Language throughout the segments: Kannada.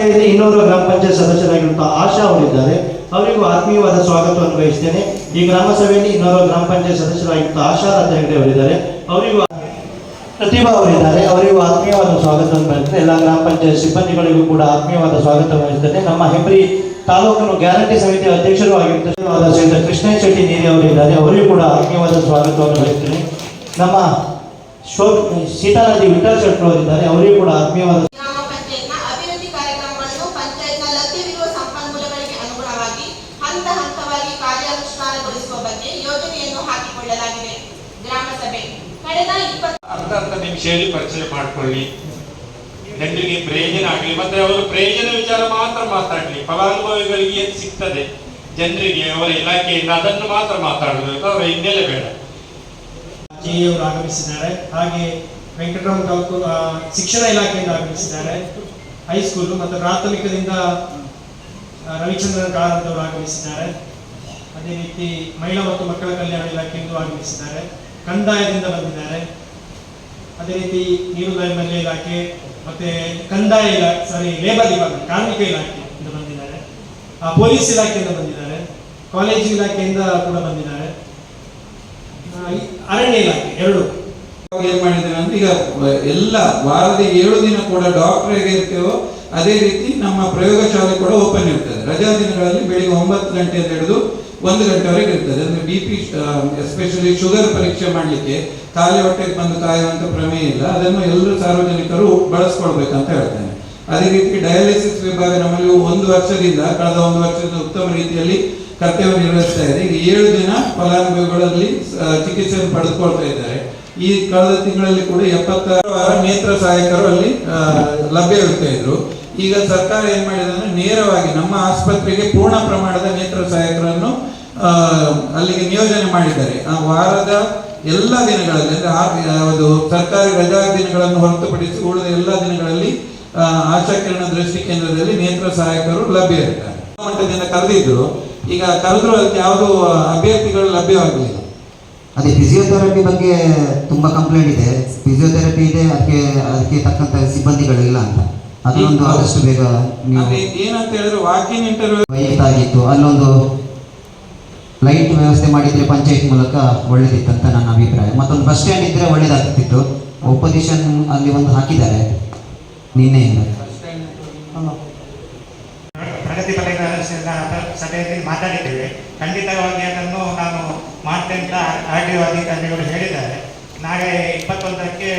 ಸಭೆಯಲ್ಲಿ 200 ಗ್ರಾಮ ಪಂಚಾಯತ್ ಸದಸ್ಯರಾಗಿರುವಂತಹ ಆಶಾ ಅವರಿದ್ದಾರೆ. ಅವರಿಗೂ ಆತ್ಮೀಯವಾದ ಸ್ವಾಗತವನ್ನು ಬಯಸ್ತೇನೆ. ಈ ಗ್ರಾಮ ಸಭೆಯಲ್ಲಿ 200 ಗ್ರಾಮ ಪಂಚಾಯತ್ ಸದಸ್ಯರಾಗಿರುವಂತಹ ಆಶಾ ಹೆಗಡೆ ಅವರಿದ್ದಾರೆ. ಅವರಿಗೂ ಪ್ರತಿಭಾ ಅವರಿದ್ದಾರೆ. ಅವರಿಗೂ ಆತ್ಮೀಯವಾದ ಸ್ವಾಗತವನ್ನು ಬಯಸ್ತೇನೆ. ಎಲ್ಲ ಗ್ರಾಮ ಪಂಚಾಯತ್ ಸಿಬ್ಬಂದಿಗಳಿಗೂ ಕೂಡ ಆತ್ಮೀಯವಾದ ಸ್ವಾಗತ ಬಯಸ್ತೇನೆ. ನಮ್ಮ ಹೆಬ್ರಿ ತಾಲೂಕಿನ ಗ್ಯಾರಂಟಿ ಸಮಿತಿಯ ಅಧ್ಯಕ್ಷರು ಆಗಿರುತ್ತಾರೆ ಶ್ರೀಯುತ ಕೃಷ್ಣ ಶೆಟ್ಟಿ ನೀರಿ ಅವರಿದ್ದಾರೆ. ಅವರಿಗೂ ಕೂಡ ಆತ್ಮೀಯವಾದ ಸ್ವಾಗತವನ್ನು ಬಯಸ್ತೇನೆ. ನಮ್ಮ ಸೀತಾರಾಜಿ ವಿಠಲ್ ಶೆಟ್ಟರು ಅವರಿದ್ದಾರೆ. ಅವರಿಗೂ ಕೂಡ ಆತ್ಮೀಯವಾದ ಅಭಿವೃದ್ಧಿ ಕಾರ್ಯಕ್ರಮಗಳನ್ನು ಪಂಚಾಯತ್ನ ಲಭ್ಯವಿರುವ ಸಂಪನ್ಮೂಲಗಳಿಗೆ ಅನುಗುಣವಾಗಿ ಹಂತ ಹಂತವಾಗಿ ಕಾರ್ಯಾನುಷ್ಠಾನಗೊಳಿಸುವ ಬಗ್ಗೆ ಯೋಜನೆಯನ್ನು ಹಾಕಿಕೊಳ್ಳಲಾಗಿದೆ. ಗ್ರಾಮ ಸಭೆ ಕಳೆದ 20 ನಿಮಿಷದಲ್ಲಿ ಪರಿಚಯ ಮಾಡಿಕೊಳ್ಳಿ, ಜನರಿಗೆ ಪ್ರಯೋಜನ ಆಗಲಿ, ಮತ್ತೆ ಅವರು ಪ್ರಯೋಜನ ವಿಚಾರ ಮಾತ್ರ ಮಾತಾಡಲಿ. ಫಲಾನುಭವಿಗಳಿಗೆ ಏನು ಸಿಗ್ತದೆ ಜನರಿಗೆ ಅವರ ಇಲಾಖೆಯಿಂದ ಅದನ್ನು ಮಾತ್ರ ಮಾತಾಡಬೇಕು, ಅವರ ಹಿನ್ನೆಲೆ ಬೇಡ. ಜಿಯವರು ಆಗಮಿಸಿದ್ದಾರೆ. ಹಾಗೆ ವೆಂಕಟರಾಮ ತಾಲೂಕು ಶಿಕ್ಷಣ ಇಲಾಖೆಯಿಂದ ಆಗಮಿಸಿದ್ದಾರೆ. ಹೈಸ್ಕೂಲು ಮತ್ತು ಪ್ರಾಥಮಿಕದಿಂದ ರವಿಚಂದ್ರನ್ ಕಾರಂತ್ ಅವರು ಆಗಮಿಸಿದ್ದಾರೆ. ಅದೇ ರೀತಿ ಮಹಿಳಾ ಮತ್ತು ಮಕ್ಕಳ ಕಲ್ಯಾಣ ಇಲಾಖೆಯಿಂದ ಆಗಮಿಸಿದ್ದಾರೆ. ಕಂದಾಯದಿಂದ ಬಂದಿದ್ದಾರೆ. ಅದೇ ರೀತಿ ನೀರು ನೈರ್ಮಲ್ಯ ಇಲಾಖೆ ಮತ್ತೆ ಕಂದಾಯ ಇಲಾಖೆ ಲೇಬರ್ ವಿಭಾಗ ಕಾರ್ಮಿಕ ಇಲಾಖೆಯಿಂದ ಬಂದಿದ್ದಾರೆ. ಪೊಲೀಸ್ ಇಲಾಖೆಯಿಂದ ಬಂದಿದ್ದಾರೆ. ಕಾಲೇಜು ಇಲಾಖೆಯಿಂದ ಕೂಡ ಬಂದಿದ್ದಾರೆ. ಅರಣ್ಯ ಇಲಾಖೆ ಎರಡು ಏನ್ ಮಾಡಿದ್ದೇನೆ ಅಂದ್ರೆ ಈಗ ಎಲ್ಲ ವಾರದ 7 ದಿನ ಕೂಡ ಡಾಕ್ಟರ್ ಹೇಗೆ ಇರ್ತೇವೋ ಅದೇ ರೀತಿ ನಮ್ಮ ಪ್ರಯೋಗಶಾಲೆ ಕೂಡ ಓಪನ್ ಇರ್ತದೆ. ರಜಾ ದಿನಗಳಲ್ಲಿ ಬೆಳಿಗ್ಗೆ 9 ಗಂಟೆಯಿಂದ ಹಿಡಿದು 1 ಗಂಟೆವರೆಗೆ ಇರ್ತದೆ. ಅಂದ್ರೆ BP ಎಸ್ಪೆಷಲಿ ಶುಗರ್ ಪರೀಕ್ಷೆ ಮಾಡಲಿಕ್ಕೆ ಖಾಲಿ ಹೊಟ್ಟೆಗೆ ಬಂದು ಕಾಯುವಂತ ಪ್ರಮೇಯ ಇಲ್ಲ. ಅದನ್ನು ಎಲ್ಲರೂ ಸಾರ್ವಜನಿಕರು ಬಳಸ್ಕೊಳ್ಬೇಕಂತ ಹೇಳ್ತೇನೆ. ಅದೇ ರೀತಿ ಡಯಾಲಿಸಿಸ್ ವಿಭಾಗ ನಮ್ಮಲ್ಲಿ 1 ವರ್ಷದಿಂದ ಕಳೆದ 1 ವರ್ಷದಿಂದ ಉತ್ತಮ ರೀತಿಯಲ್ಲಿ ಕರ್ತವ್ಯ ನಿರ್ವಹಿಸ್ತಾ ಇದೆ. ಈಗ 7 ದಿನ ಫಲಾನುಭವಿಗಳಲ್ಲಿ ಚಿಕಿತ್ಸೆಯನ್ನು ಪಡೆದುಕೊಳ್ತಾ ಇದ್ದಾರೆ. ಈ ಕಳೆದ ತಿಂಗಳಲ್ಲಿ ಕೂಡ 76 ನೇತ್ರ ಸಹಾಯಕರು ಅಲ್ಲಿ ಲಭ್ಯವಿರ್ತಾ ಇದ್ರು. ಈಗ ಸರ್ಕಾರ ಏನ್ ಮಾಡಿದೆ ಅಂದ್ರೆ ನೇರವಾಗಿ ನಮ್ಮ ಆಸ್ಪತ್ರೆಗೆ ಪೂರ್ಣ ಪ್ರಮಾಣದ ನೇತ್ರ ಸಹಾಯಕರನ್ನು ಅಲ್ಲಿಗೆ ನಿಯೋಜನೆ ಮಾಡಿದ್ದಾರೆ. ಆ ವಾರದ ಎಲ್ಲ ದಿನಗಳಲ್ಲಿ ಅಂದ್ರೆ ಸರ್ಕಾರಿ ರಜಾ ದಿನಗಳನ್ನು ಹೊರತುಪಡಿಸಿ ಉಳಿದ ಎಲ್ಲ ದಿನಗಳಲ್ಲಿ ಆಶಾಕಿರಣ ದೃಷ್ಟಿ ಕೇಂದ್ರದಲ್ಲಿ ನೇತ್ರ ಸಹಾಯಕರು ಲಭ್ಯ ಇರ್ತಾರೆ. ಮಟ್ಟದಿಂದ ಕರೆದಿದ್ರು, ಈಗ ಕರೆದ್ರು ಅದಕ್ಕೆ ಯಾವುದು ಅಭ್ಯರ್ಥಿಗಳು ಲಭ್ಯವಾಗಲಿಲ್ಲ. ಅದೇ ಫಿಸಿಯೋಥೆರಪಿ ಬಗ್ಗೆ ತುಂಬಾ ಕಂಪ್ಲೇಂಟ್ ಇದೆ. ಫಿಸಿಯೋಥೆರಪಿ ಇದೆ, ಅದಕ್ಕೆ ತಕ್ಕಂತ ಸಿಬ್ಬಂದಿಗಳಿಲ್ಲ ಅಂತ. ಅದೊಂದು ಆದಷ್ಟು ಬೇಗ ಏನಂತ ಹೇಳಿದ್ರೆ ವಾಕಿಂಗ್ ಇಂಟರ್ವ್ಯೂ ಆಗಿತ್ತು. ಅಲ್ಲೊಂದು ಲೈಟ್ ವ್ಯವಸ್ಥೆ ಮಾಡಿದ್ರೆ ಪಂಚಾಯತ್ ಮೂಲಕ ಒಳ್ಳೇದಿತ್ತಂತ ನನ್ನ ಅಭಿಪ್ರಾಯ. ಮತ್ತೊಂದು ಬಸ್ ಸ್ಟ್ಯಾಂಡ್ ಇದ್ರೆ ಒಳ್ಳೇದಾಗ್ತಿತ್ತು. ಒಪೋಸಿಷನ್ ಅಲ್ಲಿ ಒಂದು ಹಾಕಿದ್ದಾರೆ ನಿನ್ನೆಯಿಂದ. ಪ್ರಗತಿಪರ ಸಭೆಯಲ್ಲಿ ಮಾತಾಡಿದ್ದೇವೆ. ಖಂಡಿತವಾಗಿ ಅದನ್ನು ನಾನು ಮಾಡ್ತೇನೆ ಅಂತ RDO ಅಧಿಕಾರಿಗಳು ಹೇಳಿದ್ದಾರೆ. ನಾಳೆ 21ಕ್ಕೆ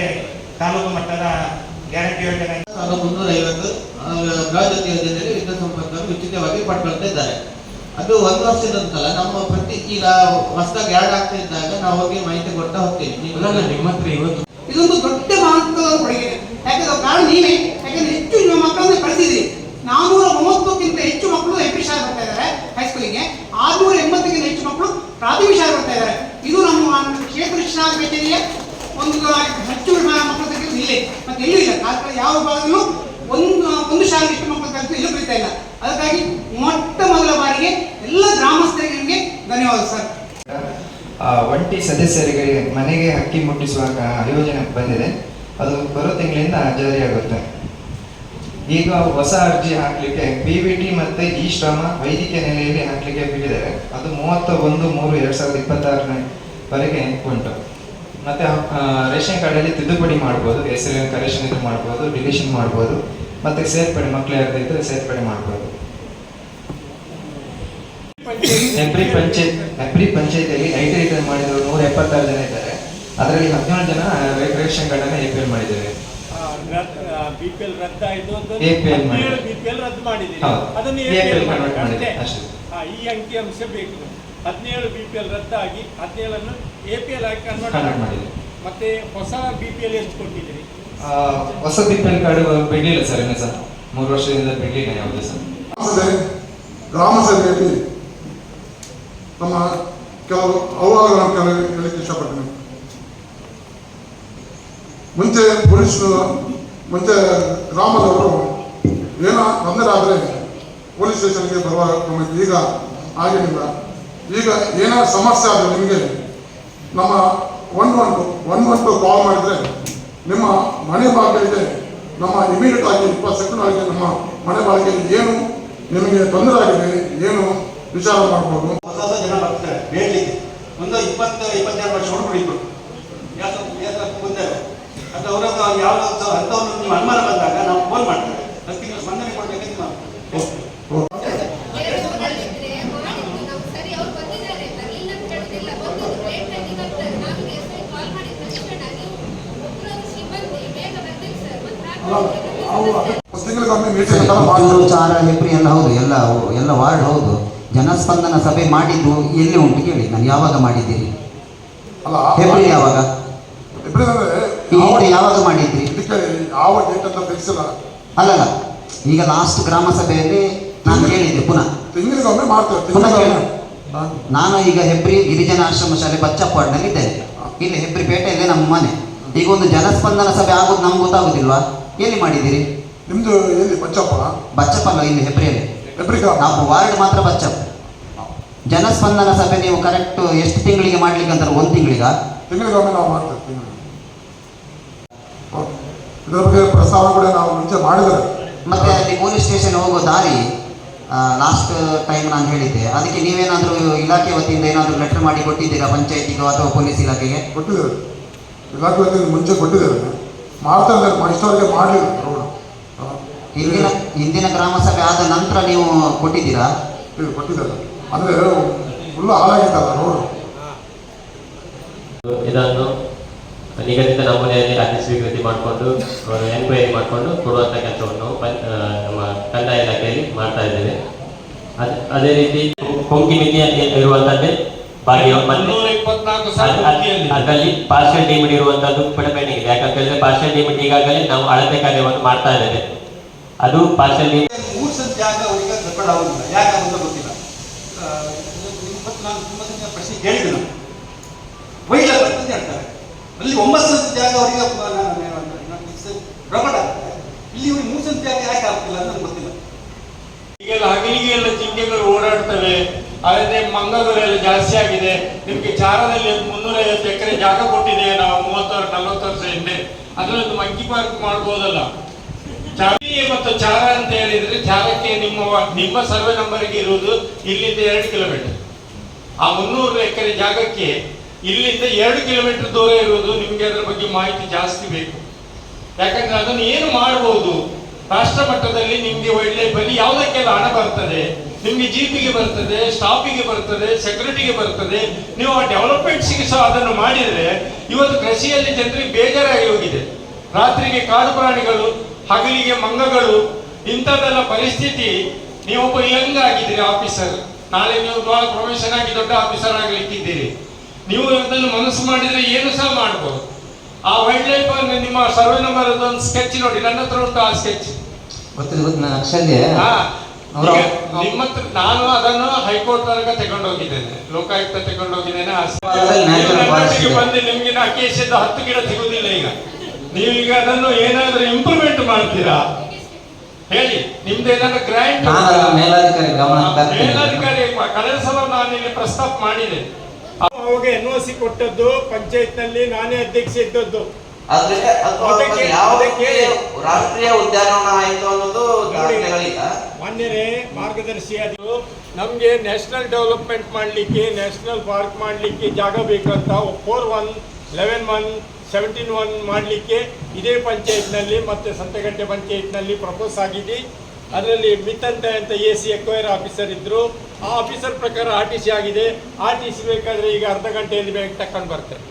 ತಾಲೂಕು ಮಟ್ಟದ ಗ್ಯಾರಂಟಿ ಯೋಜನೆ 350 ಗೃಹಜ್ಯೋತಿ ಯೋಜನೆಯಲ್ಲಿ ವಿದ್ಯುತ್ ಸಂಪರ್ಕವನ್ನು ಉಚಿತವಾಗಿ ಪಡ್ಕೊಳ್ತಾ ಇದ್ದಾರೆ. ಅದು 1 ವರ್ಷದಂತಲ್ಲ, ನಮ್ಮ ಈಗ ಹೊಸದಾಗಿ ಆ್ಯಡ್ ಆಗ್ತಾ ಇದ್ದಾಗ ನಾವು ಹೋಗಿ ಮಾಹಿತಿ ಕೊಡ್ತಾ ಹೋಗ್ತೀವಿ. ನಿಮ್ಮ ಹತ್ರ ಇವತ್ತು ಇದೊಂದು ದೊಡ್ಡ ಮಹತ್ವದ ಕೊಡುಗೆ. ಯಾಕಂದ್ರೆ ಕಾರಣ ನೀವೇ, ಯಾಕಂದ್ರೆ ಹೆಚ್ಚು ನಿಮ್ಮ ಮಕ್ಕಳನ್ನ ಕಳಿಸಿದ್ರಿ. 430ಕ್ಕಿಂತ ಹೆಚ್ಚು ಮಕ್ಕಳು MP ಶಾಲೆ ಬರ್ತಾ ಇದ್ದಾರೆ ಹೈಸ್ಕೂಲಿಗೆ. 680ಕ್ಕಿಂತ ಹೆಚ್ಚು ಮಕ್ಕಳು ಪ್ರಾಥಮಿಕ ಶಾಲೆ ಬರ್ತಾ ಇದ್ದಾರೆ. ಇದು ನಮ್ಮ ಕ್ಷೇತ್ರ ಶಿಕ್ಷಣ ಕಚೇರಿಯ ಒಂದು ಹೆಚ್ಚು ಮಕ್ಕಳ ಸಂಖ್ಯೆ ಇಲ್ಲೇ ಮತ್ತೆ ಎಲ್ಲೂ ಇಲ್ಲ. ಯಾವ ಭಾಗದಲ್ಲೂ ಒಂದು ಶಾಲೆ ಎಷ್ಟು ಮಕ್ಕಳು ಕಲಿತು ಎಲ್ಲೂ ಕಲಿತಾ ಇಲ್ಲ. ಅದಕ್ಕಾಗಿ ಮೊಟ್ಟ ಮೊದಲ ಬಾರಿಗೆ ಎಲ್ಲ ಗ್ರಾಮಸ್ಥರಿಗೆ ನಿಮಗೆ ಧನ್ಯವಾದ ಸರ್. ಒಂಟಿ ಸದಸ್ಯರಿಗೆ ಮನೆಗೆ ಅಕ್ಕಿ ಮುಟ್ಟಿಸುವ ಯೋಜನೆ ಬಂದಿದೆ. ಅದು ಬರೋ ತಿಂಗಳಿಂದ ಜಾರಿಯಾಗುತ್ತೆ. ಈಗ ಹೊಸ ಅರ್ಜಿ ಹಾಕ್ಲಿಕ್ಕೆ PVT ಮತ್ತೆ ಶ್ರಮ ವೈದ್ಯಕೀಯ ನೆಲೆಯಲ್ಲಿ ಹಾಕ್ಲಿಕ್ಕೆ ಬಿಟ್ಟಿದ್ದಾರೆ. ಅದು 31/3/2026 ವರೆಗೆ ಉಂಟು. ಮತ್ತೆ ರೇಷನ್ ಕಾರ್ಡಲ್ಲಿ ತಿದ್ದುಪಡಿ ಮಾಡ್ಬೋದು, ಹೆಸರಿನ ಕರೆಕ್ಷನ್ ಇದ್ರೆ ಮಾಡ್ಬೋದು, ಡಿಲೀಷನ್ ಮಾಡ್ಬೋದು, ಮತ್ತೆ ಸೇರ್ಪಡೆ ಮಕ್ಕಳು ಯಾರ್ದು ಇದ್ರೆ ಸೇರ್ಪಡೆ ಮಾಡ್ಬೋದು. ಎಬ್ರಿ ಪಂಚಾಯತಿಯಲ್ಲಿ IT ರಿಟರ್ನ್ ಮಾಡಿದ್ರು 176 ಜನ ಇದ್ದಾರೆ. ಅದರಲ್ಲಿ 17 ಜನ ರೇಷನ್ ಕಾರ್ಡನ್ನು APL ಮಾಡಿದ್ದೇವೆ. BPL ರದ್ದಾಯಿತು ಅಂತ APL BPL ರದ್ದು ಮಾಡಿದ್ದೀರಿ, ಅದನ್ನು APL ಕನ್ವರ್ಟ್ ಮಾಡಿದೆ ಅಷ್ಟೇ. ಈ ಅಂಕಿಅಂಶ ಬೇಕು. 17 BPL ರದ್ದಾಗಿ 17ಅನ್ನು APL ಆಗಿ ಕನ್ವರ್ಟ್ ಮಾಡಿದೆ. ಮತ್ತೆ ಹೊಸ BPL ಎಷ್ಟು ಕೊಟ್ಟಿದ್ದೀರಿ? ಹೊಸ BPL ಕಾರ್ಡ್ ಬಿಡಲಿಲ್ಲ ಸರ್, ಇನ್ನು ಸರ್ 3 ವರ್ಷದಿಂದ ಬಿಡಲಿಲ್ಲ ಯಾವುದೇ ಸರ್. ಗ್ರಾಮ ಸಭೆಯಲ್ಲಿ ನಮ್ಮ ಕೆಲವು ಅಹವಾಲುಗಳನ್ನು ಹೇಳಲಿಕ್ಕೆ ಇಷ್ಟಪಡ್ತೀನಿ. ಮುಂಚೆ ಗ್ರಾಮದವರು ಏನೋ ತೊಂದರೆ ಆದರೆ ಪೊಲೀಸ್ ಸ್ಟೇಷನ್ಗೆ ಬರುವ ಕ್ರಮ. ಈಗ ಆಗೇನಿಲ್ಲ. ಈಗ ಏನಾದ್ರು ಸಮಸ್ಯೆ ಆದರೆ ನಿಮಗೆ ನಮ್ಮ 112 ಕಾಲ್ ಮಾಡಿದರೆ ನಿಮ್ಮ ಮನೆ ಬಾಗಿಲಿಗೆ ನಮ್ಮ ಇಮಿಡಿಯೇಟ್ ಆಗಿ 20 ಸೆಕೆಂಡ್ ಆಗಿ ನಮ್ಮ ಮನೆ ಬಳಕೆಯಲ್ಲಿ ಏನು ನಿಮಗೆ ತೊಂದರೆ ಆಗಿದೆ, ಏನು ವಿಚಾರ ಮಾಡ್ಬೋದು. ಹೊಸ ಹೊಸ ಜನ ಬರ್ತಾರೆ ಬೇಡಲಿಕ್ಕೆ. ಒಂದು 20-22 ವರ್ಷ ಹುಡುಗರು ಇದ್ರು, ಮುಂದೆ ಅದು ಅವರ ಯಾವ ಅಂಥವ್ರು ನೀವು ಅನುಮಾನ ಬಂದಾಗ ನಾವು ಫೋನ್ ಮಾಡ್ತೇವೆ, ಅದಕ್ಕೆ ನೀವು ಸ್ಪಂದನೆ ಕೊಡಬೇಕಂತ ನಾವು ತಿಂಗಳಿಗೊಮ್ಮೆ ಮೀಟಿಂಗ್ ತರ ಮಾಡಿ. ಪುತ್ತೂರು, ಚಾರ, ಹೆಬ್ರಿ ಎಲ್ಲ ಹೌದು, ಎಲ್ಲ ವಾರ್ಡ್ ಹೌದು. ಜನಸ್ಪಂದನ ಸಭೆ ಮಾಡಿದ್ದು ಎಲ್ಲಿ ಉಂಟು ಕೇಳಿ, ನಾನು ಯಾವಾಗ ಮಾಡಿದ್ದೀರಿ? ಅಲ್ಲ ಹೆಬ್ರಿ ಯಾವಾಗ? ಈ ಹಿಂದೆ ಯಾವಾಗ ಮಾಡಿದ್ರಿ? ಇದಕ್ಕೆ ಯಾವ ಡೇಟ್ ಅಂತ ಫಿಕ್ಸ್ ಇಲ್ಲ. ಅಲ್ಲಲ್ಲ, ಈಗ ಲಾಸ್ಟ್ ಗ್ರಾಮ ಸಭೆಯಲ್ಲಿ ನಾನು ಹೇಳಿದ್ದೆ ಪುನಃ ತಿಂಗಳಿಗೊಮ್ಮೆ ಮಾಡ್ತೇವೆ. ಪುನಃ ಕೇಳಿ. ನಾನು ಈಗ ಹೆಬ್ರಿ ಗಿರಿಜನ ಆಶ್ರಮ ಶಾಲೆ ಬಚ್ಚಪ್ಪಾಡ್ನಲ್ಲಿ ಇದ್ದೇನೆ. ಇಲ್ಲಿ ಹೆಬ್ರಿ ಪೇಟೆಯಲ್ಲೇ ನಮ್ಮ ಮನೆ. ಈಗ ಒಂದು ಜನಸ್ಪಂದನ ಸಭೆ ಆಗೋದು ನಮ್ಗೆ ಗೊತ್ತಾಗುದಿಲ್ವಾ? ಎಲ್ಲಿ ಮಾಡಿದ್ದೀರಿ? ನಿಮ್ದು ಎಲ್ಲಿ? ಬಚ್ಚಪ್ಪಲ್ಲ, ಇಲ್ಲಿ ಹೆಬ್ರಿಯಲ್ಲಿ. ನಾವು ವಾರ್ಡ್ ಮಾತ್ರ ಬಚ್ಚಪ್ಪ. ಜನಸ್ಪಂದನ ಸಭೆ ನೀವು ಕರೆಕ್ಟ್ ಎಷ್ಟು ತಿಂಗಳಿಗೆ ಮಾಡ್ಲಿಕ್ಕೆ ಅಂತಾರೆ? 1 ತಿಂಗಳಿಗ? ತಿಂಗಳಿಗೊಮ್ಮೆ ನಾವು ಮಾಡ್ತೇವೆ. ಇದರ ಬಗ್ಗೆ ಪ್ರಸ್ತಾವ ಕೂಡ ನಾವು ಮುಂಚೆ ಮಾಡಿದರೆ. ಮತ್ತೆ ಅಲ್ಲಿ ಪೊಲೀಸ್ ಸ್ಟೇಷನ್ ಹೋಗೋ ದಾರಿ ಲಾಸ್ಟ್ ಟೈಮ್ ನಾನು ಹೇಳಿದ್ದೆ, ಅದಕ್ಕೆ ನೀವೇನಾದರೂ ಇಲಾಖೆ ವತಿಯಿಂದ ಏನಾದರೂ ಲೆಟರ್ ಮಾಡಿ ಕೊಟ್ಟಿದ್ದೀರಾ ಪಂಚಾಯತಿಗೋ ಅಥವಾ ಪೊಲೀಸ್ ಇಲಾಖೆಗೆ? ಕೊಟ್ಟಿದ್ದೇವೆ, ಇಲಾಖೆ ವತಿಯಿಂದ ಮುಂಚೆ ಕೊಟ್ಟಿದ್ದೇವೆ. ಮಾಡ್ತಾ ಇದ್ದಾರೆ, ಇಷ್ಟವರೆಗೆ ಮಾಡಲಿಲ್ಲ ರೋಡ್. ಹಿಂದಿನ ಗ್ರಾಮ ಸಭೆ ಆದ ನಂತರ ನೀವು ಕೊಟ್ಟಿದ್ದೀರಾ? ಕೊಟ್ಟಿದ್ದಾರೆ, ಅಂದರೆ ಫುಲ್ ಹಾಳಾಗಿತ್ತಲ್ಲ ರೋಡ್. ಇದನ್ನು ನಿಗದಿತ ನಮೂನೆಯಲ್ಲಿ ಅರ್ಜಿ ಸ್ವೀಕೃತಿ ಮಾಡಿಕೊಂಡು ಎನ್ಕ್ವೈರಿ ಮಾಡಿಕೊಂಡು ಕೊಡುವಂಥ ಕೆಲಸವನ್ನು ನಮ್ಮ ಕಂದಾಯ ಇಲಾಖೆಯಲ್ಲಿ ಮಾಡ್ತಾ ಇದ್ದೇವೆ. ಅದೇ ರೀತಿ ಕೊಂಕಿ ಮಿತಿ ಇರುವಂಥದ್ದೇ ಬಾಗಿ ಅದರಲ್ಲಿ ಪಾರ್ಷಿಯಲ್ ಡಿಮಿಟ್ ಇರುವಂಥದ್ದು ಕೂಡ ಪೆಂಡಿಂಗ್ ಇದೆ. ಯಾಕಂತ ಹೇಳಿದ್ರೆ ಪಾರ್ಷಿಯಲ್ ಡಿಮಿಟ್ ಈಗಾಗಲೇ ನಾವು ಅಳತೆ ಕಾರ್ಯವನ್ನು ಮಾಡ್ತಾ ಇದ್ದೇವೆ. ಅದು ಪಾರ್ಷಿಯಲ್ ಡಿಮಿಟ್ 3 ಸಲ ಜಾಗ ಅವರಿಗೆ ರೆಕಾರ್ಡ್ ಆಗುದಿಲ್ಲ, ಯಾಕಂತ ಗೊತ್ತಿಲ್ಲ. ನಾನು ತುಂಬ ಸಲ ಪ್ರಶ್ನೆ ಕೇಳಿದೆ, ನಾನು ವೈಲ ಬರ್ತದೆ ಹೇಳ್ತಾರೆ, ಅಲ್ಲಿ 9 ಸಲ ಜಾಗ ಅವರಿಗೆ ರೆಕಾರ್ಡ್ ಆಗ್ತದೆ, ಇಲ್ಲಿ ಇವ್ರಿಗೆ 3 ಸಲ ಜಾಗ ಯಾಕೆ ಆಗ್ತಿಲ್ಲ ಅಂತ ನನಗೆ ಗೊತ್ತಿಲ್ಲ. ಈಗೆಲ್ಲ ಹಗಲಿಗೆ ಎಲ್ಲ ಜಿಂಕೆಗಳು ಓಡಾಡ್ತವೆ, ಅಲ್ಲದೆ ಮಂಗಗಳೆಲ್ಲ ಜಾಸ್ತಿ ಆಗಿದೆ. ನಿಮ್ಗೆ ಚಾರದಲ್ಲಿ 350 ಎಕರೆ ಜಾಗ ಕೊಟ್ಟಿದೆ ನಾವು 30-40 ವರ್ಷ ಹಿಂದೆ. ಅದರಲ್ಲಿ ಒಂದು ಮಂಕಿ ಪಾರ್ಕ್ ಮಾಡ್ಬೋದಲ್ಲ. ಚಾವಿ ಮತ್ತು ಚಾರ ಅಂತ ಹೇಳಿದ್ರೆ ಚಾರಕ್ಕೆ ನಿಮ್ಮ ಸರ್ವೆ ನಂಬರ್ಗೆ ಇರುವುದು ಇಲ್ಲಿಂದ 2 ಕಿಲೋಮೀಟರ್. ಆ 300 ಎಕರೆ ಜಾಗಕ್ಕೆ ಇಲ್ಲಿಂದ 2 ಕಿಲೋಮೀಟರ್ ದೂರ ಇರುವುದು. ನಿಮ್ಗೆ ಅದರ ಬಗ್ಗೆ ಮಾಹಿತಿ ಜಾಸ್ತಿ ಬೇಕು. ಯಾಕಂದ್ರೆ ಅದನ್ನು ಏನು ಮಾಡಬಹುದು, ರಾಷ್ಟ್ರ ಮಟ್ಟದಲ್ಲಿ ನಿಮ್ಗೆ ಒಳ್ಳೆ ಬಲಿ ಯಾವುದಕ್ಕೆಲ್ಲ ಹಣ ಬರ್ತದೆ, ನಿಮ್ಗೆ ಜೀಪಿಗೆ ಬರ್ತದೆ, ಸ್ಟಾಪಿಗೆ ಬರ್ತದೆ, ಸೆಕ್ಯೂರಿಟಿಗೆ ಬರ್ತದೆ. ನೀವು ಆ ಡೆವಲಪ್ಮೆಂಟ್ಸ್ಗೆ ಸಹ ಅದನ್ನು ಮಾಡಿದರೆ ಇವತ್ತು ಕೃಷಿಯಲ್ಲಿ ಜನರಿಗೆ ಬೇಜಾರಾಗಿ ಹೋಗಿದೆ. ರಾತ್ರಿಗೆ ಕಾಡು ಪ್ರಾಣಿಗಳು, ಹಗಲಿಗೆ ಮಂಗಗಳು, ಇಂಥದ್ದೆಲ್ಲ ಪರಿಸ್ಥಿತಿ. ನೀವೊಬ್ಬ ಯಂಗ್ ಆಗಿದ್ದೀರಿ ಆಫೀಸರ್, ನಾಳೆ ನೀವು ಪ್ರೊಫೆಷನ್ ಆಗಿ ದೊಡ್ಡ ಆಫೀಸರ್ ಆಗಲಿಕ್ಕಿದ್ದೀರಿ. ನೀವು ಅದನ್ನು ಮನಸ್ಸು ಮಾಡಿದ್ರೆ ಏನು ಸಹ ಮಾಡ್ಬೋದು. ಆ ವೈಲ್ಡ್ ಲೈಫ್ ನಿಮ್ಮ ಸರ್ವೆ ನಂಬರ್ ಒಂದು ಸ್ಕೆಚ್ ನೋಡಿ, ನನ್ನ ಹತ್ರ ಉಂಟು ಆ ಸ್ಕೆಚ್. ನಿಮ್ಮ ಹತ್ರ ನಾನು ಅದನ್ನು ಹೈಕೋರ್ಟ್ ತನಕ ತಗೊಂಡೋಗಿದ್ದೇನೆ, ಲೋಕಾಯುಕ್ತ ತಗೊಂಡೋಗಿದ್ದೇನೆ. ಬಂದು ನಿಮ್ಗೆ ನಾ ಕೇಸಿದ್ದ 10 ಗಿಡ ಸಿಗುವುದಿಲ್ಲ. ಈಗ ನೀವೀಗ ಅದನ್ನು ಏನಾದ್ರೂ ಇಂಪ್ರೂವ್ಮೆಂಟ್ ಮಾಡ್ತೀರಾ ಹೇಳಿ? ನಿಮ್ದು ಏನಾದ್ರು ಗ್ರ್ಯಾಂಟ್ ಮೇಲಾಧಿಕಾರಿ ಕಳೆದ ಸಲ ನಾನು ಇಲ್ಲಿ ಪ್ರಸ್ತಾಪ ಮಾಡಿದೆ. ಅವಾಗ NOC ಕೊಟ್ಟದ್ದು ಪಂಚಾಯತ್ ನಲ್ಲಿ ನಾನೇ ಅಧ್ಯಕ್ಷ ಇದ್ದದ್ದು. ರಾಷ್ಟ್ರೀಯ ಉದ್ಯಾನವನ ಆಯ್ತು ಅನ್ನೋದು ಮಾನ್ಯರೇ ಮಾರ್ಗದರ್ಶಿ. ಅದು ನಮ್ಗೆ ನ್ಯಾಷನಲ್ ಡೆವಲಪ್ಮೆಂಟ್ ಮಾಡ್ಲಿಕ್ಕೆ, ನ್ಯಾಷನಲ್ ಪಾರ್ಕ್ ಮಾಡ್ಲಿಕ್ಕೆ ಜಾಗ ಬೇಕಂತ 4-1, 11-1, 17-1 ಮಾಡಲಿಕ್ಕೆ ಇದೇ ಪಂಚಾಯತ್ನಲ್ಲಿ ಮತ್ತು ಸಂತೆಗಟ್ಟೆ ಪಂಚಾಯತ್ನಲ್ಲಿ ಪ್ರಪೋಸ್ ಆಗಿದೆ. ಅದರಲ್ಲಿ ಮಿತ್ತಂತ ಅಂತ AC ಎಕ್ವೈರ್ ಆಫೀಸರ್ ಇದ್ರು. ಆ ಆಫೀಸರ್ ಪ್ರಕಾರ RTC ಆಗಿದೆ. RTC ಬೇಕಾದ್ರೆ ಈಗ ಅರ್ಧ ಗಂಟೆಯಲ್ಲಿ ಬೇಗ ತಕೊಂಡು ಬರ್ತಾರೆ.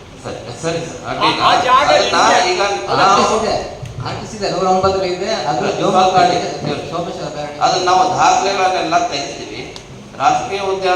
ಆ ಜಾಗ ಅದು ನಾವು ದಾಖಲೆಗಳನ್ನೆಲ್ಲ ತೆಗೆದಿದ್ದೀವಿ. ರಾಷ್ಟ್ರೀಯ ಉದ್ಯಾನ